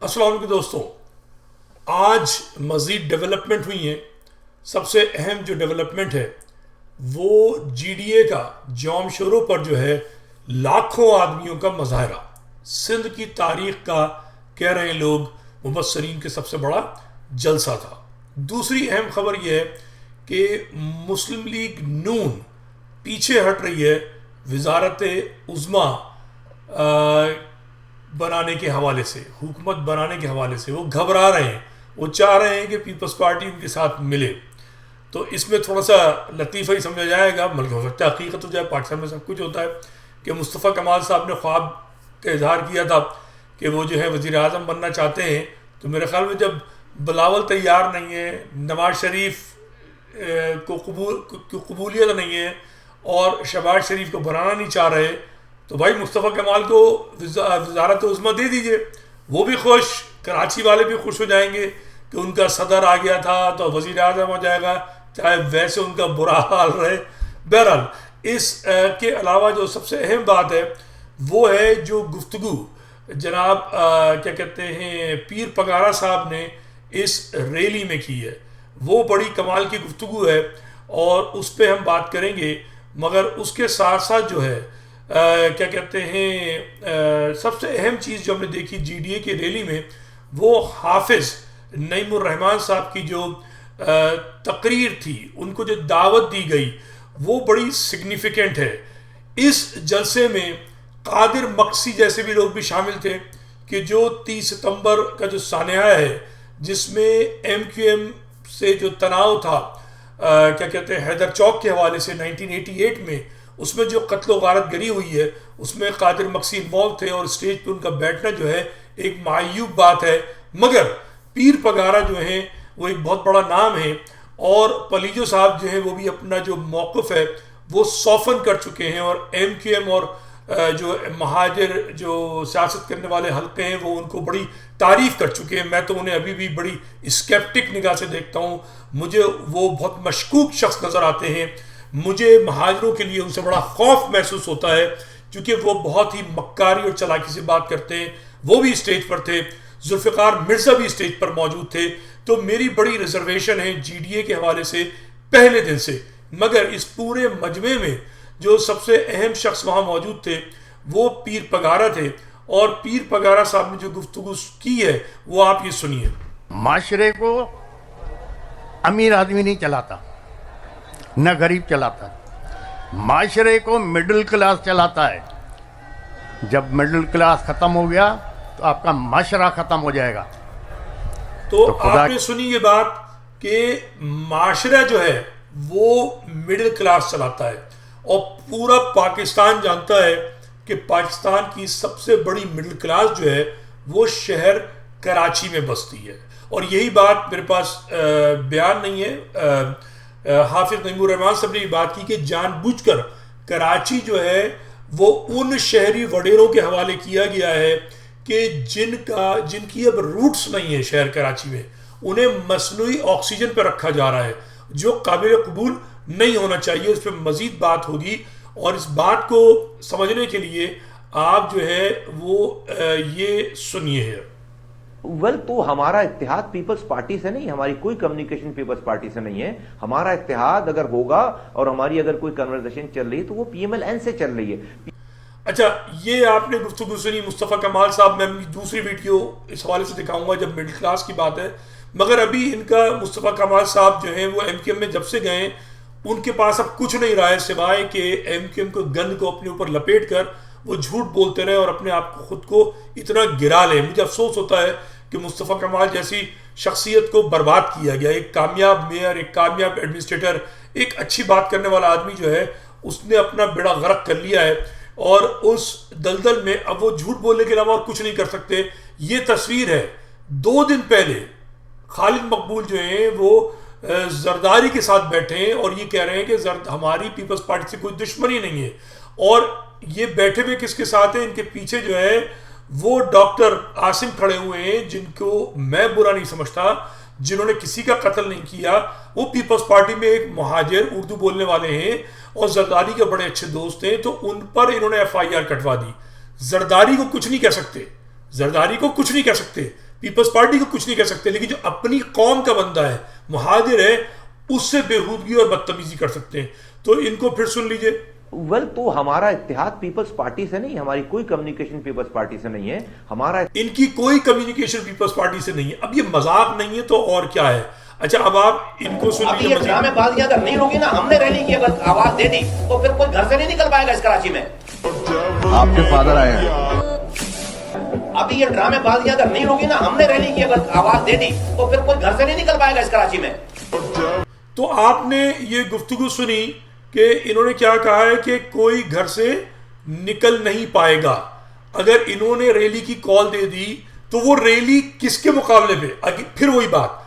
السلام علیکم دوستوں. آج مزید ڈیولپمنٹ ہوئی ہیں. سب سے اہم جو ڈیولپمنٹ ہے وہ جی ڈی اے کا جوم شورو پر جو ہے لاکھوں آدمیوں کا مظاہرہ سندھ کی تاریخ کا کہہ رہے ہیں لوگ مبصرین کے سب سے بڑا جلسہ تھا. دوسری اہم خبر یہ ہے کہ مسلم لیگ نون پیچھے ہٹ رہی ہے وزارت عظمیٰ بنانے کے حوالے سے, حکومت بنانے کے حوالے سے. وہ گھبرا رہے ہیں, وہ چاہ رہے ہیں کہ پیپلز پارٹی ان کے ساتھ ملے. تو اس میں تھوڑا سا لطیفہ ہی سمجھا جائے گا, بلکہ ہو سکتا ہے حقیقت ہو جائے. پاکستان میں سب کچھ ہوتا ہے کہ مصطفیٰ کمال صاحب نے خواب کا اظہار کیا تھا کہ وہ جو ہے وزیر اعظم بننا چاہتے ہیں. تو میرے خیال میں جب بلاول تیار نہیں ہے, نواز شریف کو قبولیت نہیں ہے اور شہباز شریف کو بنانا نہیں چاہ رہے, تو بھائی مصطفیٰ کمال کو وزارت عظمیٰ دے دیجئے. وہ بھی خوش, کراچی والے بھی خوش ہو جائیں گے کہ ان کا صدر آ گیا تھا تو وزیر اعظم ہو جائے گا, چاہے ویسے ان کا برا حال رہے. بہرحال اس کے علاوہ جو سب سے اہم بات ہے وہ ہے جو گفتگو جناب کیا کہتے ہیں پیر پگارا صاحب نے اس ریلی میں کی ہے. وہ بڑی کمال کی گفتگو ہے اور اس پہ ہم بات کریں گے. مگر اس کے ساتھ ساتھ جو ہے کیا کہتے ہیں سب سے اہم چیز جو ہم نے دیکھی جی ڈی اے کی ریلی میں, وہ حافظ نعیم الرحمن صاحب کی جو تقریر تھی, ان کو جو دعوت دی گئی, وہ بڑی سگنیفیکنٹ ہے. اس جلسے میں قادر مقسی جیسے بھی لوگ بھی شامل تھے کہ جو 30 ستمبر کا جو سانحہ ہے جس میں ایم کیو ایم سے جو تناؤ تھا کیا کہتے ہیں حیدر چوک کے حوالے سے 1988 میں, اس میں جو قتل و غارت گری ہوئی ہے اس میں قادر مقسی انوالو تھے اور اسٹیج پہ ان کا بیٹھنا جو ہے ایک معیوب بات ہے. مگر پیر پگارا جو ہیں وہ ایک بہت بڑا نام ہے اور پلیجو صاحب جو ہیں وہ بھی اپنا جو موقف ہے وہ سوفن کر چکے ہیں, اور ایم کیو ایم اور جو مہاجر جو سیاست کرنے والے حلقے ہیں وہ ان کو بڑی تعریف کر چکے ہیں. میں تو انہیں ابھی بھی بڑی اسکیپٹک نگاہ سے دیکھتا ہوں, مجھے وہ بہت مشکوک شخص نظر آتے ہیں. مجھے مہاجروں کے لیے ان سے بڑا خوف محسوس ہوتا ہے کیونکہ وہ بہت ہی مکاری اور چلاکی سے بات کرتے ہیں. وہ بھی اسٹیج پر تھے, ذوالفقار مرزا بھی اسٹیج پر موجود تھے. تو میری بڑی ریزرویشن ہے جی ڈی اے کے حوالے سے پہلے دن سے. مگر اس پورے مجمع میں جو سب سے اہم شخص وہاں موجود تھے وہ پیر پگارا تھے, اور پیر پگارا صاحب نے جو گفتگو کی ہے وہ آپ یہ سنیے. معاشرے کو امیر آدمی نہیں چلاتا, نہ غریب چلاتا, معاشرے کو مڈل کلاس چلاتا ہے. جب مڈل کلاس ختم ہو گیا تو آپ کا معاشرہ ختم ہو جائے گا. تو آپ نے سنی یہ بات کہ معاشرہ جو ہے وہ مڈل کلاس چلاتا ہے, اور پورا پاکستان جانتا ہے کہ پاکستان کی سب سے بڑی مڈل کلاس جو ہے وہ شہر کراچی میں بستی ہے. اور یہی بات میرے پاس بیان نہیں ہے, حافظ نعیم الرحمن صاحب نے یہ بات کی کہ جان بوجھ کر کراچی جو ہے وہ ان شہری وڈیروں کے حوالے کیا گیا ہے کہ جن کی اب روٹس نہیں ہے شہر کراچی میں, انہیں مصنوعی آکسیجن پہ رکھا جا رہا ہے جو قابل قبول نہیں ہونا چاہیے. اس پہ مزید بات ہوگی, اور اس بات کو سمجھنے کے لیے آپ جو ہے وہ یہ سنیے ہے. تو ہمارا اتحاد پیپلز پارٹی سے نہیں, ہماری کوئی کمیونیکیشن پیپلز پارٹی سے نہیں ہے. ہمارا اتحاد اگر ہوگا اور ہماری اگر کوئی کنورسیشن چل رہی ہے تو وہ پی ایم ایل این سے چل رہی ہے. اچھا, یہ آپ نے گفتگو سنی مصطفیٰ کمال صاحب. میں دوسری ویڈیو اس حوالے سے دکھاؤں گا جب مڈل کلاس کی بات ہے. مگر ابھی ان کا مصطفیٰ کمال صاحب جو ہیں وہ ایم کیو ایم میں جب سے گئے ان کے پاس اب کچھ نہیں رہا ہے سوائے کہ ایم کیو ایم کو گند کو اپنے اوپر لپیٹ کر وہ جھوٹ بولتے رہے اور اپنے آپ کو خود کو اتنا گرا لیں. مجھے افسوس ہوتا ہے کہ مصطفیٰ کمال جیسی شخصیت کو برباد کیا گیا. ایک کامیاب میئر, ایک کامیاب ایڈمنسٹریٹر, ایک اچھی بات کرنے والا آدمی جو ہے اس نے اپنا بیڑا غرق کر لیا ہے, اور اس دلدل میں اب وہ جھوٹ بولنے کے علاوہ اور کچھ نہیں کر سکتے. یہ تصویر ہے 2 دن پہلے خالد مقبول جو ہیں وہ زرداری کے ساتھ بیٹھے ہیں اور یہ کہہ رہے ہیں کہ ہماری پیپلز پارٹی سے کوئی دشمنی نہیں ہے. اور یہ بیٹھے ہوئے کس کے ساتھ ہیں, ان کے پیچھے جو ہے وہ ڈاکٹر عاصم کھڑے ہوئے ہیں جن کو میں برا نہیں سمجھتا, جنہوں نے کسی کا قتل نہیں کیا. وہ پیپلز پارٹی میں ایک مہاجر اردو بولنے والے ہیں اور زرداری کے بڑے اچھے دوست ہیں, تو ان پر انہوں نے ایف آئی آر کٹوا دی. زرداری کو کچھ نہیں کہہ سکتے, زرداری کو کچھ نہیں کہہ سکتے. پیپلز پارٹی کو کچھ نہیں کہہ سکتے، لیکن جو اپنی قوم کا بندہ ہے، مہاجر ہے، اس سے بےہودگی اور بدتمیزی کر سکتے ہیں. تو ان کو پھر سن لیجئے. تو ہمارا اتحاد پیپلز پارٹی سے نہیں، ہماری کوئی کمیونیکیشن پیپلز پارٹی سے نہیں ہے. ان کی کوئی کمیونیکیشن پیپلز پارٹی سے نہیں ہے. اب یہ مذاق نہیں ہے تو اور کیا ہے؟ اچھا اب آپ ان کو سن لیجیے. یہ ڈرامے بازیاں اگر نہیں ہوگی نا، ہم نے ریلی کی اگر آواز دے دی تو پھر کوئی گھر سے نہیں نکل پائے گا اس کراچی میں. آپ کے فادر آئے ہیں. ابھی یہ ڈرامے بازیاں اگر نہیں ہوگی نا، ہم نے ریلی کی اگر آواز دے دی تو پھر کوئی گھر سے نہیں نکل پائے گا اس کراچی میں. تو آپ نے یہ گفتگو سنی کہ انہوں نے کیا کہا ہے کہ کوئی گھر سے نکل نہیں پائے گا. اگر انہوں نے ریلی کی کال دے دی تو وہ ریلی کس کے مقابلے پہ؟ پھر وہی بات،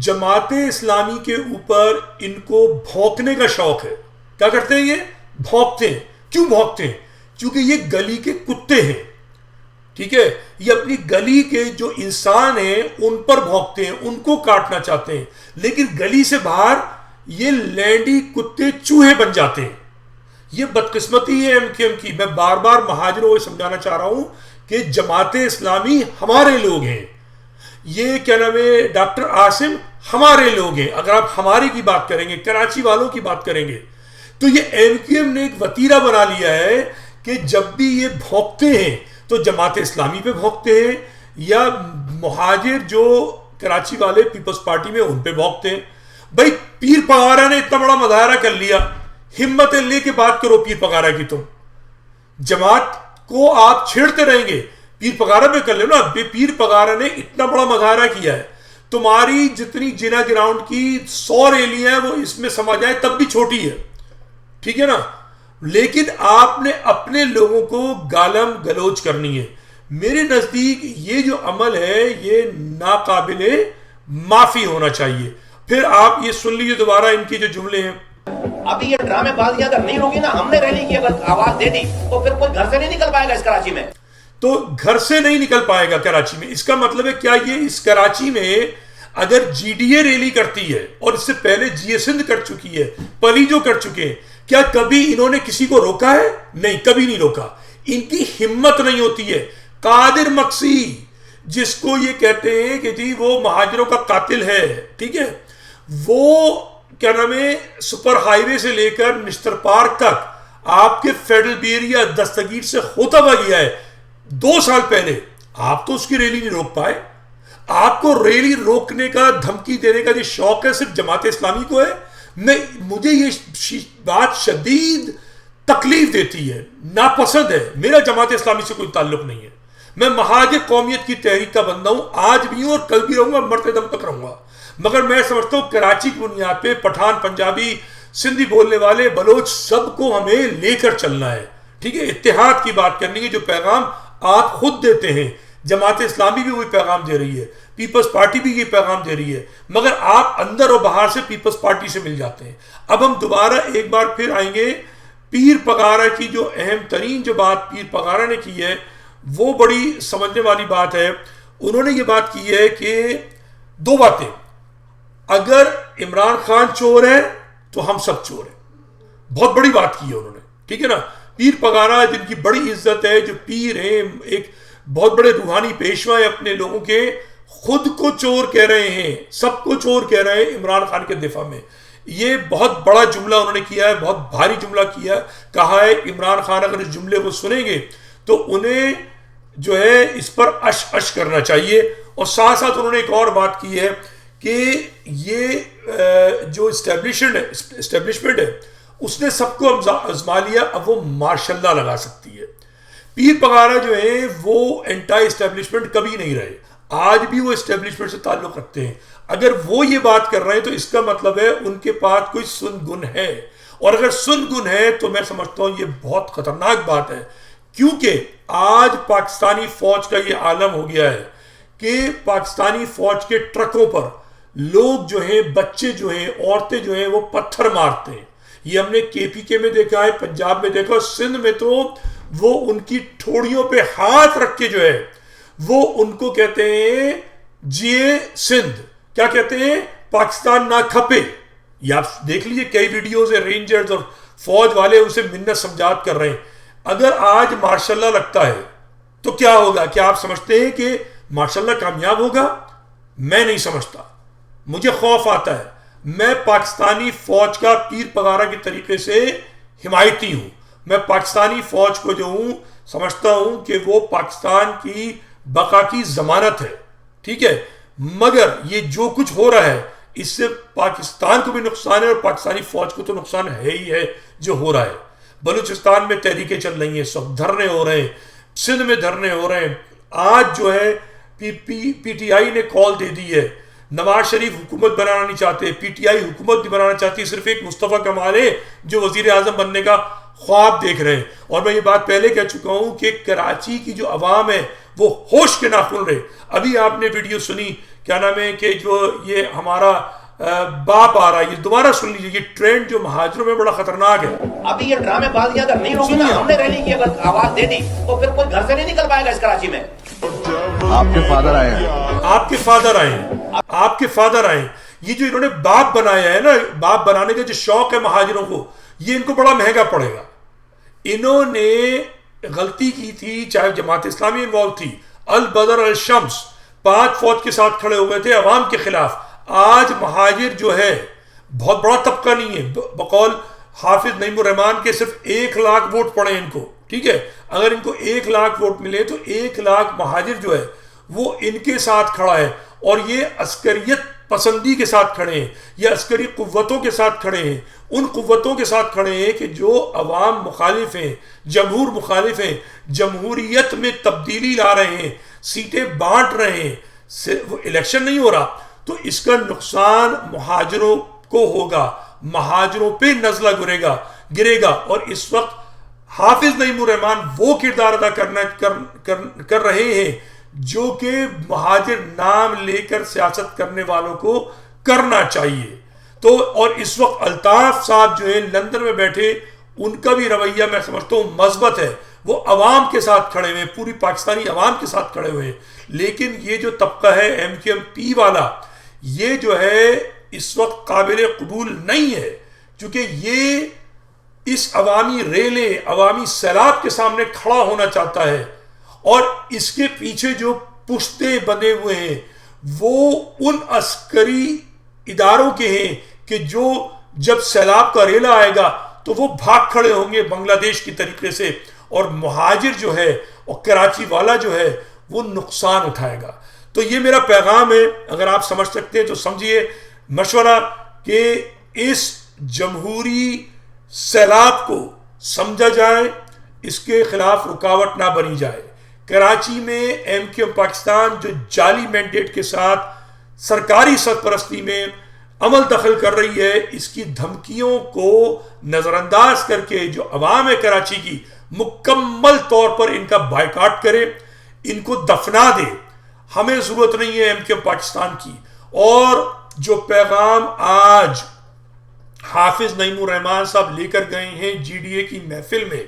جماعت اسلامی کے اوپر ان کو بھونکنے کا شوق ہے. کیا کرتے ہیں؟ یہ بھونکتے ہیں. کیوں بھونکتے ہیں؟ کیونکہ یہ گلی کے کتے ہیں. ٹھیک ہے، یہ اپنی گلی کے جو انسان ہیں ان پر بھونکتے ہیں، ان کو کاٹنا چاہتے ہیں. لیکن گلی سے باہر یہ لینڈی کتے چوہے بن جاتے ہیں. یہ بدقسمتی ہے ایم کیو ایم کی. میں بار بار مہاجروں کو سمجھانا چاہ رہا ہوں کہ جماعت اسلامی ہمارے لوگ ہیں. یہ کیا نام ہے، ڈاکٹر عاصم ہمارے لوگ ہیں. اگر آپ ہماری کی بات کریں گے، کراچی والوں کی بات کریں گے، تو یہ ایم کیو ایم نے ایک وتیرہ بنا لیا ہے کہ جب بھی یہ بھونکتے ہیں تو جماعت اسلامی پہ بھونکتے ہیں، یا مہاجر جو کراچی والے پیپلز پارٹی میں ان پہ بھونکتے ہیں. بھائی پیر پگارا نے اتنا بڑا مظاہرہ کر لیا، ہمت لے کے بات کرو پیر پگارا کی. تم جماعت کو آپ چھیڑتے رہیں گے، پیر پگارا پہ کر لو نا. پیر پگارا نے اتنا بڑا مظاہرہ کیا ہے. تمہاری جتنی جنا گراؤنڈ کی 100 ریلیاں ہیں وہ اس میں سما جائے تب بھی چھوٹی ہے. ٹھیک ہے نا؟ لیکن آپ نے اپنے لوگوں کو گالم گلوچ کرنی ہے. میرے نزدیک یہ جو عمل ہے یہ ناقابل معافی ہونا چاہیے. پھر آپ یہ سن لیجیے دوبارہ ان کے جو جملے ہیں. ابھی یہ ڈرامے بازیاں اگر نہیں ہوگی نا، ہم نے ریلی کی اگر آواز دے دی تو پھر کوئی گھر سے نہیں نکل پائے گا اس کراچی میں. تو گھر سے نہیں نکل پائے گا کراچی میں، اس کا مطلب ہے کیا یہ اس کراچی میں اگر جی ڈی اے ریلی کرتی ہے، اور اس سے پہلے جی اے سندھ کر چکی ہے، پلی جو کر چکے ہیں، کیا کبھی انہوں نے کسی کو روکا ہے؟ نہیں، کبھی نہیں روکا. ان کی ہمت نہیں ہوتی ہے. قادر مقصی جس کو یہ کہتے ہیں کہ جی وہ مہاجروں کا قاتل ہے، ٹھیک ہے، وہ کیا نام ہے سپر ہائی وے سے لے کر نشتر پارک تک آپ کے فیڈرل بیریا دستگیر سے ہوتا ہوا گیا ہے 2 سال پہلے. آپ تو اس کی ریلی نہیں روک پائے. آپ کو ریلی روکنے کا، دھمکی دینے کا جو شوق ہے صرف جماعت اسلامی کو ہے. مجھے یہ بات شدید تکلیف دیتی ہے، ناپسند ہے. میرا جماعت اسلامی سے کوئی تعلق نہیں ہے. میں مہاجر قومیت کی تحریک کا بندہ ہوں، آج بھی ہوں اور کل بھی رہوں گا، مرتے دم تک رہوں گا. مگر میں سمجھتا ہوں کراچی کی بنیاد پہ پٹھان، پنجابی، سندھی بولنے والے، بلوچ، سب کو ہمیں لے کر چلنا ہے. ٹھیک ہے، اتحاد کی بات کرنی ہے. جو پیغام آپ خود دیتے ہیں، جماعت اسلامی بھی وہی پیغام دے رہی ہے، پیپلز پارٹی بھی یہ پیغام دے رہی ہے، مگر آپ اندر اور باہر سے پیپلز پارٹی سے مل جاتے ہیں. اب ہم دوبارہ ایک بار پھر آئیں گے پیر پگارا کی. جو اہم ترین جو بات پیر پگارا نے کی ہے وہ بڑی سمجھنے والی بات ہے. انہوں نے یہ بات کی ہے کہ 2 باتیں، اگر عمران خان چور ہے تو ہم سب چور ہیں. بہت بڑی بات کی ہے انہوں نے. ٹھیک ہے نا؟ پیر پگارا جن کی بڑی عزت ہے، جو پیر ہیں، ایک بہت بڑے روحانی پیشوا ہیں اپنے لوگوں کے، خود کو چور کہہ رہے ہیں، سب کو چور کہہ رہے ہیں عمران خان کے دفاع میں. یہ بہت بڑا جملہ انہوں نے کیا ہے، بہت بھاری جملہ کیا ہے. کہا ہے عمران خان اگر اس جملے کو سنیں گے تو انہیں جو ہے اس پر اش اش کرنا چاہیے. اور ساتھ ساتھ انہوں نے ایک اور بات کی ہے کہ یہ جو اسٹیبلشمنٹ ہے اس نے سب کو آزما لیا، اب وہ ماشاء اللہ لگا سکتی ہے. پیر پگارا جو ہیں وہ اینٹائی اسٹیبلشمنٹ کبھی نہیں رہے، آج بھی وہ اسٹیبلشمنٹ سے تعلق رکھتے ہیں. اگر وہ یہ بات کر رہے ہیں تو اس کا مطلب ہے ان کے پاس کوئی سن گن ہے، اور اگر سن گن ہے تو میں سمجھتا ہوں یہ بہت خطرناک بات ہے. کیونکہ آج پاکستانی فوج کا یہ عالم ہو گیا ہے کہ پاکستانی فوج کے ٹرکوں پر لوگ جو ہیں، بچے جو ہیں، عورتیں جو ہیں، وہ پتھر مارتے ہیں. یہ ہم نے کے پی کے میں دیکھا ہے، پنجاب میں دیکھا، سندھ میں تو وہ ان کی ٹھوڑیوں پہ ہاتھ رکھ کے جو ہے وہ ان کو کہتے ہیں جیے سندھ. کیا کہتے ہیں؟ پاکستان نہ کھپے. یہ آپ دیکھ لیجئے، کئی ویڈیوز ہیں، رینجرز اور فوج والے اسے منت سمجھات کر رہے ہیں. اگر آج ماشاء اللہ لگتا ہے تو کیا ہوگا؟ کیا آپ سمجھتے ہیں کہ ماشاءاللہ کامیاب ہوگا؟ میں نہیں سمجھتا. مجھے خوف آتا ہے. میں پاکستانی فوج کا پیر پگارا کے طریقے سے حمایتی ہوں. میں پاکستانی فوج کو جو ہوں سمجھتا ہوں کہ وہ پاکستان کی بقا کی ضمانت ہے. ٹھیک ہے، مگر یہ جو کچھ ہو رہا ہے اس سے پاکستان کو بھی نقصان ہے اور پاکستانی فوج کو تو نقصان ہے ہی ہے جو ہو رہا ہے. بلوچستان میں تحریکیں چل رہی ہیں، سب دھرنے ہو رہے ہیں، سندھ میں دھرنے ہو رہے ہیں. آج جو ہے پی ٹی آئی نے کال دے دی ہے. نواز شریف حکومت بنانا نہیں چاہتے، پی ٹی آئی حکومت نہیں بنانا چاہتی، صرف ایک مصطفیٰ کمال ہے جو وزیر اعظم بننے کا خواب دیکھ رہے ہیں. اور میں یہ بات پہلے کہہ چکا ہوں کہ کراچی کی جو عوام ہے وہ ہوش کے ناخن رہے. ابھی آپ نے ویڈیو سنی، کیا نام ہے کہ جو یہ ہمارا باپ آ رہا ہے، یہ دوبارہ سن لیجیے. یہ ٹرینڈ جو مہاجروں میں بڑا خطرناک ہے. ابھی یہ ڈرامے بازیاں اگر نہیں ہوگی نا، ہم نے ریلی کی اگر آواز دے دی تو پھر کوئی گھر سے نہیں نکل پائے گا اس کراچی میں. آپ کے فادر آئے ہیں. آپ کے فادر آئے ہیں، آپ کے فادر آئے ہیں. یہ جو انہوں نے باپ بنایا ہے نا، باپ بنانے کا جو شوق ہے مہاجروں کو، یہ ان کو بڑا مہنگا پڑے گا. انہوں نے غلطی کی تھی، چاہے جماعت اسلامی انوالو تھی، البدر الشمس 5 فوج کے ساتھ کھڑے ہوئے تھے عوام کے خلاف. آج مہاجر جو ہے بہت بڑا طبقہ نہیں ہے. بقول حافظ نعیم الرحمان کے صرف 1 لاکھ ووٹ پڑے ان کو. ٹھیک ہے، اگر ان کو 1 لاکھ ووٹ ملے تو 1 لاکھ مہاجر جو ہے وہ ان کے ساتھ کھڑا ہے. اور یہ عسکریت پسندی کے ساتھ کھڑے ہیں، یہ عسکری قوتوں کے ساتھ کھڑے ہیں، ان قوتوں کے ساتھ کھڑے ہیں کہ جو عوام مخالف ہیں، جمہور مخالف ہیں، جمہوریت میں تبدیلی لا رہے ہیں، سیٹیں بانٹ رہے ہیں. وہ الیکشن نہیں ہو رہا تو اس کا نقصان مہاجروں کو ہوگا، مہاجروں پہ نزلہ گرے گا. اور اس وقت حافظ نعیم الرحمان وہ کردار ادا کر رہے ہیں جو کہ مہاجر نام لے کر سیاست کرنے والوں کو کرنا چاہیے. تو اور اس وقت الطاف صاحب جو ہیں لندن میں بیٹھے، ان کا بھی رویہ میں سمجھتا ہوں مثبت ہے. وہ عوام کے ساتھ کھڑے ہوئے ہیں، پوری پاکستانی عوام کے ساتھ کھڑے ہوئے ہیں. لیکن یہ جو طبقہ ہے ایم کیو ایم پی والا، یہ جو ہے اس وقت قابل قبول نہیں ہے، کیونکہ یہ اس عوامی ریلے، عوامی سیلاب کے سامنے کھڑا ہونا چاہتا ہے. اور اس کے پیچھے جو پشتے بنے ہوئے ہیں وہ ان عسکری اداروں کے ہیں کہ جو جب سیلاب کا ریلا آئے گا تو وہ بھاگ کھڑے ہوں گے بنگلہ دیش کی طریقے سے. اور مہاجر جو ہے اور کراچی والا جو ہے وہ نقصان اٹھائے گا. تو یہ میرا پیغام ہے، اگر آپ سمجھ سکتے ہیں تو سمجھیے. مشورہ کہ اس جمہوری سیلاب کو سمجھا جائے، اس کے خلاف رکاوٹ نہ بنی جائے. کراچی میں ایم کیو ایم پاکستان جو جعلی مینڈیٹ کے ساتھ سرکاری سرپرستی میں عمل دخل کر رہی ہے، اس کی دھمکیوں کو نظر انداز کر کے جو عوام ہے کراچی کی مکمل طور پر ان کا بائیکاٹ کرے، ان کو دفنا دے. ہمیں ضرورت نہیں ہے ایم کیو ایم پاکستان کی. اور جو پیغام آج حافظ نعیم الرحمان صاحب لے کر گئے ہیں جی ڈی اے کی محفل میں،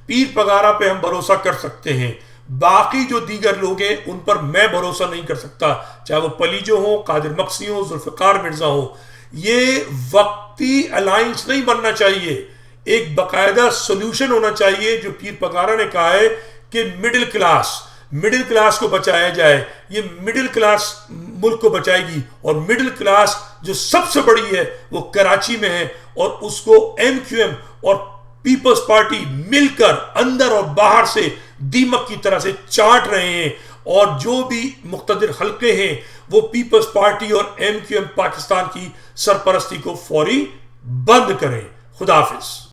پیر پگارا پہ ہم بھروسہ کر سکتے ہیں. باقی جو دیگر لوگ ہیں ان پر میں بھروسہ نہیں کر سکتا، چاہے وہ پلیجو ہوں، قادر مقصی ہوں، ذوالفقار مرزا ہوں. یہ وقتی الائنس نہیں بننا چاہیے، ایک باقاعدہ سولوشن ہونا چاہیے. جو پیر پگارا نے کہا ہے کہ مڈل کلاس کو بچایا جائے، یہ مڈل کلاس ملک کو بچائے گی. اور مڈل کلاس جو سب سے بڑی ہے وہ کراچی میں ہے، اور اس کو ایم کیو ایم اور پیپلز پارٹی مل کر اندر اور باہر سے دیمک کی طرح سے چاٹ رہے ہیں. اور جو بھی مقتدر حلقے ہیں وہ پیپلز پارٹی اور ایم کیو ایم پاکستان کی سرپرستی کو فوری بند کریں. خدا حافظ.